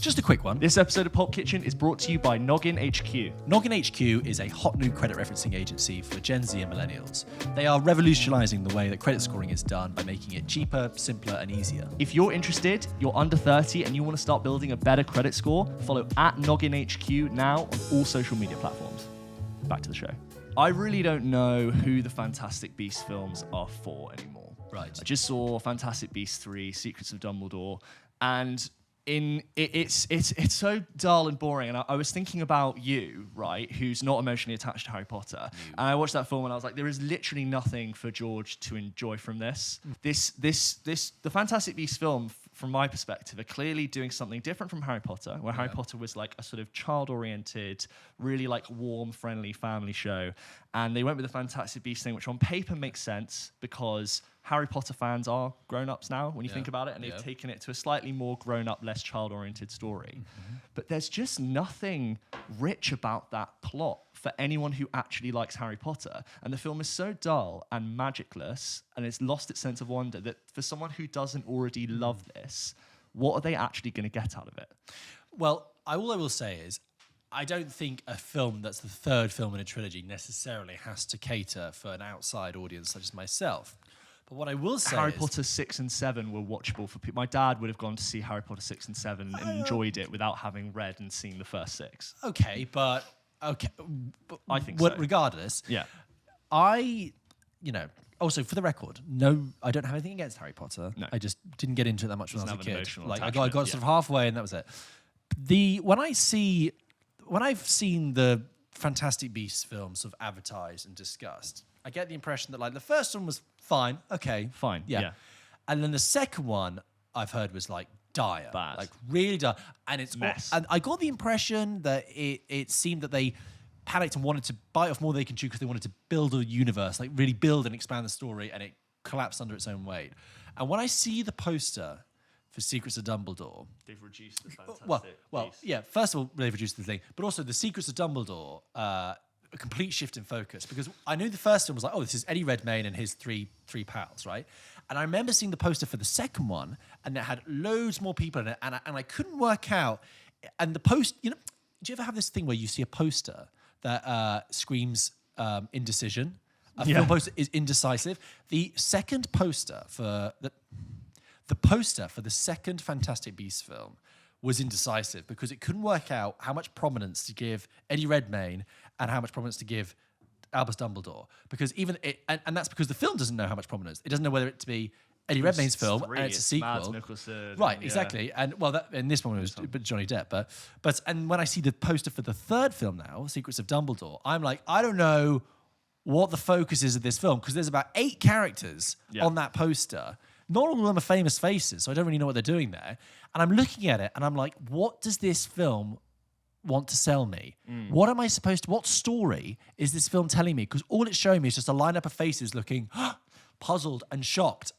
Just a quick one. This episode of Pulp Kitchen is brought to you by Noggin HQ. Noggin HQ is a hot new credit referencing agency for Gen Z and millennials. They are revolutionizing the way that credit scoring is done by making it cheaper, simpler, and easier. If you're interested, you're under 30, and you want to start building a better credit score, follow at Noggin HQ now on all social media platforms. Back to the show. I really don't know who the Fantastic Beasts films are for anymore. Right. I just saw Fantastic Beasts 3, Secrets of Dumbledore, and it's so dull and boring. And I was thinking about you, right, who's not emotionally attached to Harry Potter. And I watched that film and I was like, there is literally nothing for George to enjoy from this. The Fantastic Beasts film, from my perspective, are clearly doing something different from Harry Potter, where Harry Potter was like a sort of child-oriented, really like warm, friendly family show. And they went with the Fantastic Beasts thing, which on paper makes sense because Harry Potter fans are grown-ups now, when you think about it, and they've taken it to a slightly more grown-up, less child-oriented story. Mm-hmm. But there's just nothing rich about that plot for anyone who actually likes Harry Potter. And the film is so dull and magicless, and it's lost its sense of wonder, that for someone who doesn't already love this, what are they actually going to get out of it? Well, all I will say is, I don't think a film that's the third film in a trilogy necessarily has to cater for an outside audience such as myself. But what I will say Harry Potter 6 and 7 were watchable for people. My dad would have gone to see Harry Potter 6 and 7 and enjoyed it without having read and seen the first 6. Okay. I think so. Regardless, also for the record, no, I don't have anything against Harry Potter. No. I just didn't get into it that much when I was a kid. Like I got sort of halfway and that was it. When I've seen the Fantastic Beasts films sort of advertised and discussed, I get the impression that like the first one was fine, yeah. And then the second one I've heard was like dire, bad, like really dire, and it's mess. And I got the impression that it seemed that they panicked and wanted to bite off more than they can chew because they wanted to build a universe, like really build and expand the story, and it collapsed under its own weight. And when I see the poster for Secrets of Dumbledore, they've reduced the Fantastic Beasts. Yeah. First of all, they've reduced the thing, but also the Secrets of Dumbledore. A complete shift in focus, because I knew the first one was like, oh, this is Eddie Redmayne and his three pals, right? And I remember seeing the poster for the second one, and it had loads more people in it, and I couldn't work out. And the post, do you ever have this thing where you see a poster that screams indecision? A film poster is indecisive. The second poster for the poster for the second Fantastic Beasts film was indecisive because it couldn't work out how much prominence to give Eddie Redmayne and how much prominence to give Albus Dumbledore. Because and that's because the film doesn't know how much prominence. It doesn't know whether it to be Eddie Redmayne's film and it's a sequel. Mads Mikkelsen, right, exactly. And in this one it was Johnny Depp. But when I see the poster for the third film now, Secrets of Dumbledore, I'm like, I don't know what the focus is of this film, because there's about 8 characters on that poster. Not all of them are famous faces, so I don't really know what they're doing there. And I'm looking at it, and I'm like, what does this film want to sell me? What story is this film telling me? Because all it's showing me is just a lineup of faces looking puzzled and shocked.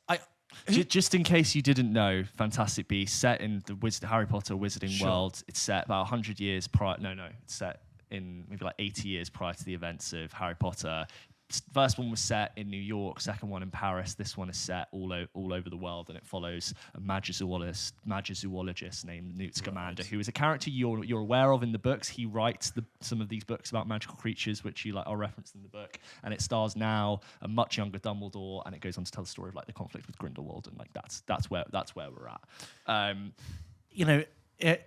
Just in case you didn't know, Fantastic Beasts, set in the Harry Potter Wizarding World, it's set about 100 years prior. No, it's set in maybe like 80 years prior to the events of Harry Potter. First one was set in New York, second one in Paris. This one is set all over the world, and it follows a magizoologist named Newt Scamander, who is a character you're aware of in the books. He writes some of these books about magical creatures, which are referenced in the book, and it stars now a much younger Dumbledore, and it goes on to tell the story of like the conflict with Grindelwald, and like that's where we're at.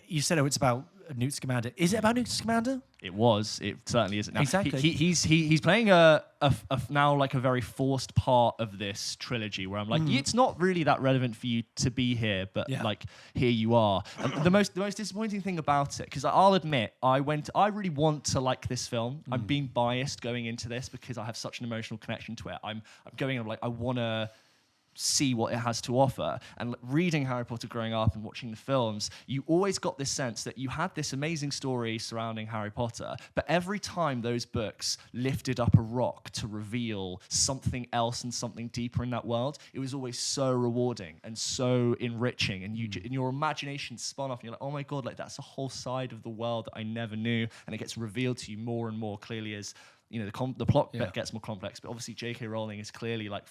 You said it's about Newt Scamander. Is it about Newt Scamander? It was. It certainly isn't now. Exactly. He's playing a now like a very forced part of this trilogy, where I'm like, it's not really that relevant for you to be here, but like here you are. And the most disappointing thing about it, because I'll admit, I really want to like this film. I'm being biased going into this because I have such an emotional connection to it. I'm going in, I'm like, I want to see what it has to offer. And reading Harry Potter growing up and watching the films, you always got this sense that you had this amazing story surrounding Harry Potter, but every time those books lifted up a rock to reveal something else and something deeper in that world, it was always so rewarding and so enriching, and your imagination spun off and you're like, oh my god, like that's a whole side of the world that I never knew, and it gets revealed to you more and more clearly as the plot gets more complex. But obviously J.K. Rowling is clearly like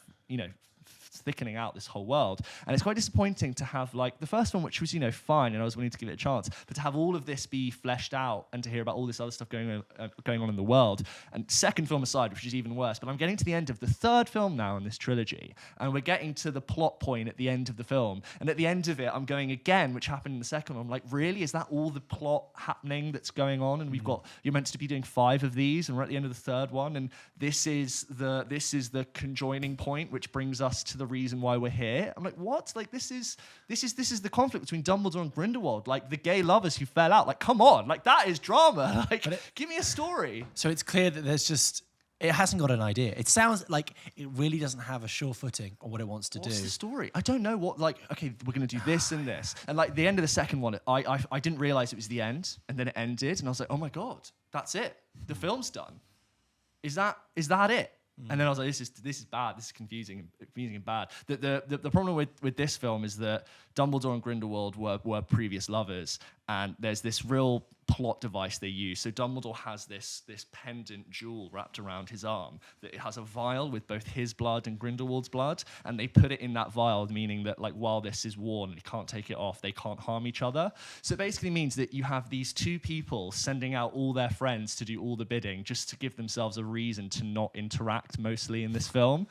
thickening out this whole world. And it's quite disappointing to have like the first one, which was, fine, and I was willing to give it a chance, but to have all of this be fleshed out and to hear about all this other stuff going on in the world. And second film aside, which is even worse, but I'm getting to the end of the third film now in this trilogy, and we're getting to the plot point at the end of the film. And at the end of it, I'm going again, which happened in the second one. I'm like, really? Is that all the plot happening that's going on? And you're meant to be doing 5 of these, and we're at the end of the third one, and this is the conjoining point, which brings us to the reason why we're here. I'm like, what? Like this is the conflict between Dumbledore and Grindelwald, like the gay lovers who fell out. Like, come on, like that is drama. Like, give me a story. So it's clear that it hasn't got an idea. It sounds like it really doesn't have a sure footing on what it wants to do. What's the story? I don't know what, like, okay, we're going to do this and this. And like the end of the second one, I didn't realize it was the end, and then it ended, and I was like, oh my God, that's it. The film's done. Is that it? And then I was like, this is bad. This is confusing and bad. The problem with this film is that Dumbledore and Grindelwald were previous lovers, and there's this real plot device they use. So Dumbledore has this pendant jewel wrapped around his arm that it has a vial with both his blood and Grindelwald's blood, and they put it in that vial, meaning that like while this is worn and you can't take it off, they can't harm each other. So it basically means that you have these two people sending out all their friends to do all the bidding just to give themselves a reason to not interact mostly in this film.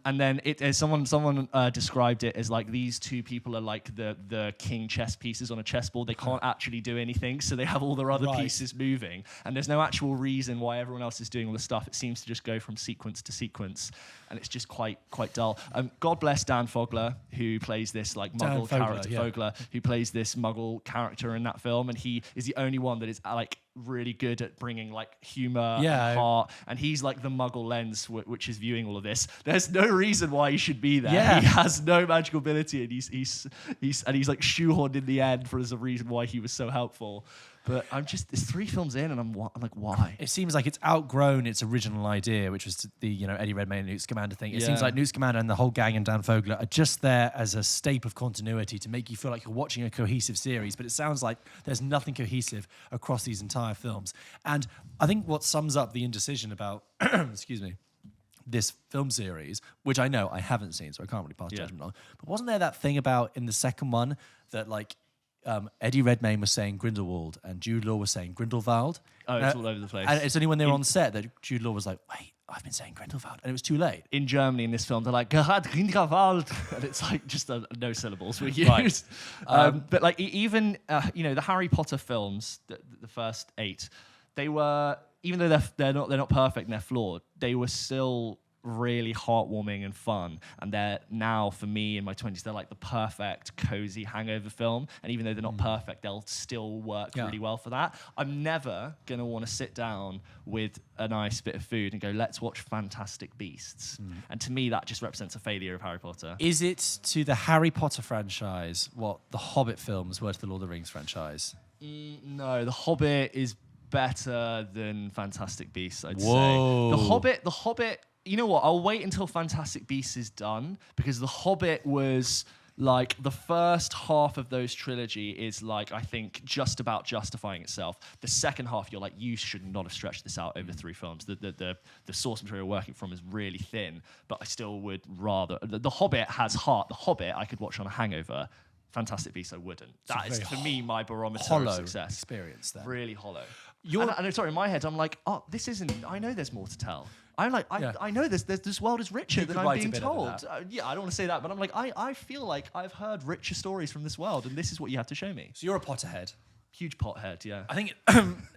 And then someone described it as like these two people are like the king chess pieces on a chessboard. They can't actually do anything, so they have all their other pieces moving. And there's no actual reason why everyone else is doing all the stuff. It seems to just go from sequence to sequence, and it's just quite dull. God bless Dan Fogler, who plays this like Muggle character, Fogler, who plays this Muggle character in that film, and he is the only one that is like really good at bringing like humor and heart, and he's like the Muggle lens which is viewing all of this. There's no reason why he should be there. He has no magical ability, and he's like shoehorned in the end as a reason why he was so helpful. But it's 3 films in, and I'm like, why? It seems like it's outgrown its original idea, which was the Eddie Redmayne and Newt Scamander thing. It seems like Newt Scamander and the whole gang and Dan Fogler are just there as a staple of continuity to make you feel like you're watching a cohesive series. But it sounds like there's nothing cohesive across these entire films. And I think what sums up the indecision about, excuse me, this film series, which I know I haven't seen, so I can't really pass judgment on. But wasn't there that thing about in the second one that like Eddie Redmayne was saying Grindelwald and Jude Law was saying Grindelwald? Oh, it's all over the place. And it's only when they were on set that Jude Law was like, wait, I've been saying Grindelwald. And it was too late. In Germany, in this film, they're like, Gerhard Grindelwald. And it's like just no syllables were used. But like even, the Harry Potter films, the first 8, they were, even though they're not perfect and they're flawed, they were still really heartwarming and fun, and they're now, for me in my 20s, they're like the perfect cozy hangover film, and even though they're not perfect, they'll still work really well for that. I'm never gonna want to sit down with a nice bit of food and go, let's watch Fantastic Beasts, and to me that just represents a failure of Harry Potter. Is it to the Harry Potter franchise what the Hobbit films were to the Lord of the Rings franchise? No, the Hobbit is better than Fantastic Beasts, I'd Whoa. say. The Hobbit, you know what? I'll wait until Fantastic Beasts is done, because The Hobbit was like the first half of those trilogy is like, I think, just about justifying itself. The second half, you're like, you should not have stretched this out over 3 films. The source material working from is really thin, but I still would rather. The Hobbit has heart. The Hobbit I could watch on a hangover. Fantastic Beasts I wouldn't. That is, for me, my barometer of success. Experience there. Really hollow. And sorry, in my head, I'm like, oh, this isn't. I know there's more to tell. I'm like, I know this world is richer than I'm being told. I don't want to say that, but I'm like, I feel like I've heard richer stories from this world, and this is what you have to show me. So you're a Potterhead. Huge pothead, yeah. I think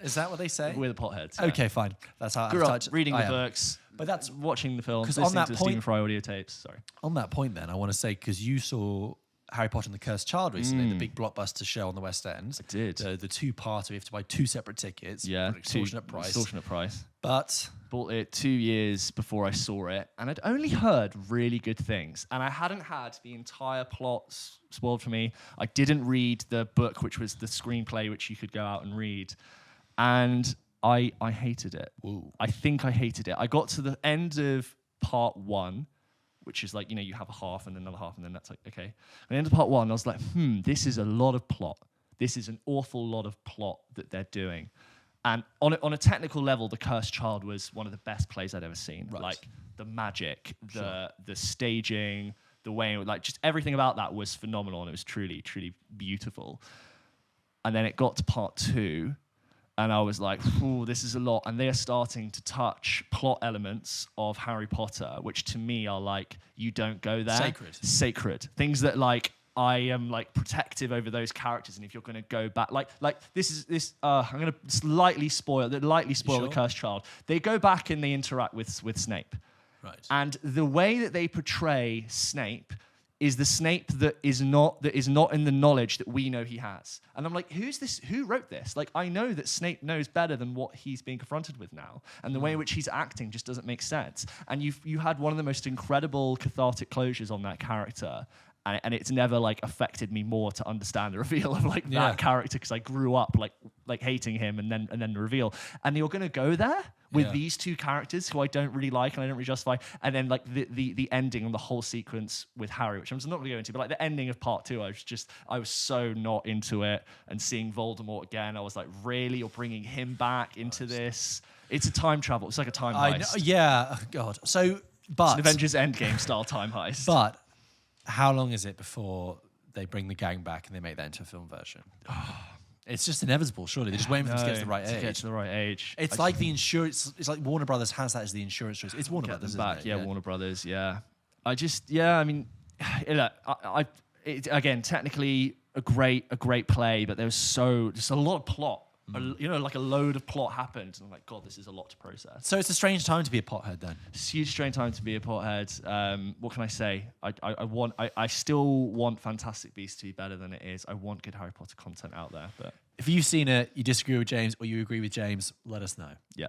is that what they say? We're the potheads. Yeah. Okay, fine. That's how grew up reading the books, but that's watching the films, because listening on that to the point, Stephen Fry audio tapes. Sorry. On that point, then I want to say, because you saw Harry Potter and the Cursed Child recently, the big blockbuster show on the West End. I did. The 2-parter, you have to buy 2 separate tickets. Yeah, for an extortionate price. Extortionate price. But bought it 2 years before I saw it, and I'd only heard really good things, and I hadn't had the entire plot spoiled for me. I didn't read the book, which was the screenplay, which you could go out and read, and I hated it. Ooh. I think I hated it. I got to the end of part 1, which is like, you have a half and another half, and then that's like, okay. At the end of part 1, I was like, this is a lot of plot. This is an awful lot of plot that they're doing. And on a technical level, The Cursed Child was one of the best plays I'd ever seen. Right. Like the magic, the staging, the way, like, just everything about that was phenomenal, and it was truly, truly beautiful. And then it got to part 2, and I was like, "Ooh, this is a lot." And they are starting to touch plot elements of Harry Potter, which to me are like, you don't go there. Sacred. Things that, like, I am, like, protective over those characters, and if you're going to go back, like I'm going to slightly spoil the Cursed Child. They go back and they interact with Snape, right? And the way that they portray Snape is the Snape that is not in the knowledge that we know he has. And I'm like, who's this? Who wrote this? Like, I know that Snape knows better than what he's being confronted with now, and the way in which he's acting just doesn't make sense. And you had one of the most incredible cathartic closures on that character. And it's never, like, affected me more to understand the reveal of, like, that character, because I grew up like hating him, and then the reveal. And you're gonna go there with these 2 characters who I don't really like and I don't really justify, and then, like, the ending on the whole sequence with Harry, which I'm just not gonna go into, but, like, the ending of part 2, I was so not into it. And seeing Voldemort again, I was like, really, you're bringing him back into this? It's a time travel. It's like a time heist. Yeah, God. So, but it's an Avengers Endgame style time heist. But how long is it before they bring the gang back and they make that into a film version? It's just inevitable, surely. They're just waiting for them to get to the right age. To get to the right age. It's like the insurance. It's like Warner Brothers has that as the insurance choice. It's Warner Brothers, back, isn't it? Yeah, Warner Brothers. Yeah. I mean, again, technically a great play, but there was just a lot of plot. Like a load of plot happened, and I'm like, God, this is a lot to process. So it's a strange time to be a pothead, then. It's a huge strange time to be a pothead. What can I say? I still want Fantastic Beasts to be better than it is. I want good Harry Potter content out there. But if you've seen it, you disagree with James, or you agree with James, let us know. Yeah.